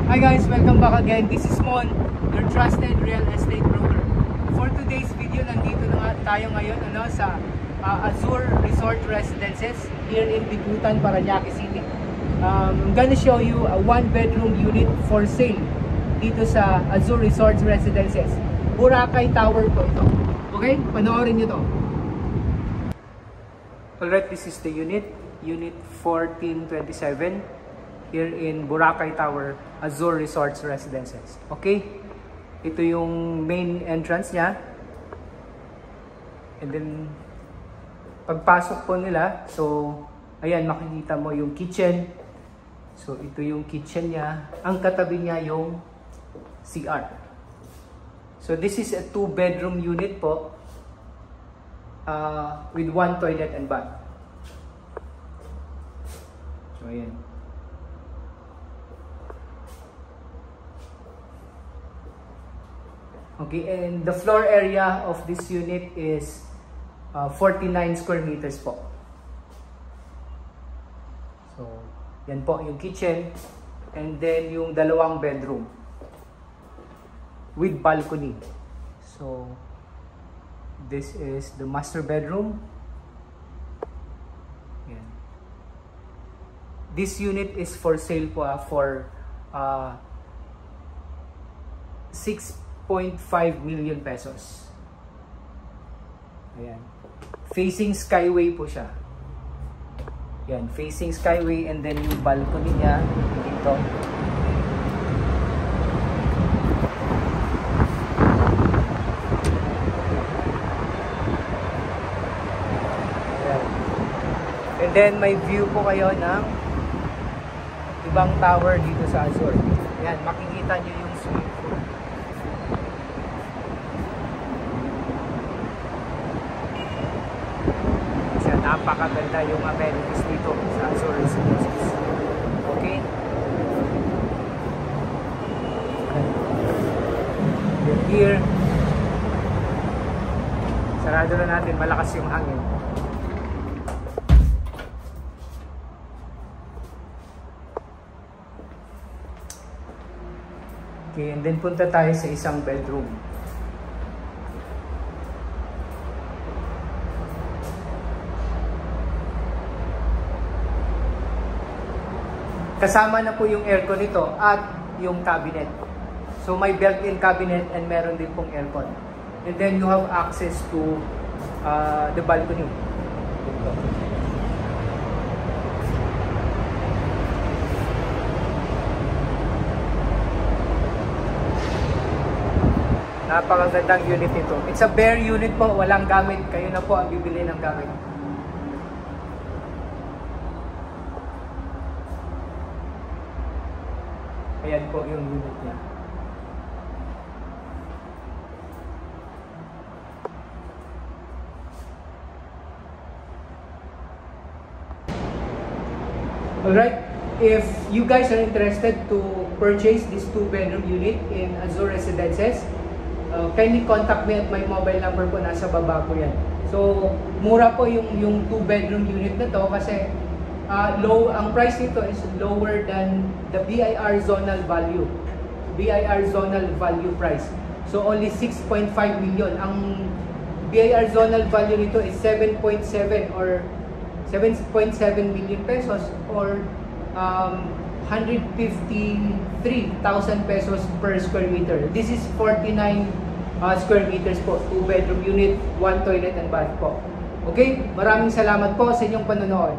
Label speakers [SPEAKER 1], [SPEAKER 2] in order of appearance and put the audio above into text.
[SPEAKER 1] Hi guys, welcome back again. This is Mon, your trusted real estate broker. For today's video, nandito na tayo ngayon sa Azure Resort Residences here in Bigutan, Parañaque City. I'm gonna show you a 1-bedroom unit for sale dito sa Azure Resort Residences. Boracay Tower po ito. Okay, panoorin nyo to. Alright, this is the unit 1427 here in Boracay Tower, Azure Resorts Residences. Okay, ito yung main entrance niya. And then pagpasok po nila, so ayan, makikita mo yung kitchen. So ito yung kitchen niya. Ang katabi niya yung CR. So this is a 2-bedroom unit po with 1 toilet and bath. So ayan. Okay, and the floor area of this unit is 49 square meters po. So, yan po yung kitchen. And then yung dalawang bedroom with balcony. So, this is the master bedroom. Yan. This unit is for sale po for 6.5 million pesos. Ayan. Facing Skyway po siya. Ayan, facing Skyway, and then yung balcony niya dito. Ayan. And then may view po kayo ng ibang tower dito sa Azure. Ayan, makikita nyo yung swimming pool. Napakaganda yung amenities dito sa Azure Residences. Okay? Here, sarado na natin, malakas yung hangin. Okay, and then punta tayo sa isang bedroom. Kasama na po yung aircon nito at yung cabinet. So may built-in cabinet and meron din pong aircon. And then you have access to the balcony. Napakagandang unit ito. It's a bare unit po, walang gamit. Kayo na po ang bibili ng gamit. Ayan po yung unit niya. Alright, if you guys are interested to purchase this 2-bedroom unit in Azure Residences, kindly contact me at my mobile number po, nasa baba po yan. So, mura po yung 2-bedroom unit na to kasi ang price nito is lower than the BIR zonal value. BIR zonal value price. So only 6.5 million. Ang BIR zonal value nito is 7.7 or 7.7 million pesos or 153,000 pesos per square meter. This is 49 square meters po. 2-bedroom unit, 1 toilet and bath po. Okay? Maraming salamat po sa inyong panonood.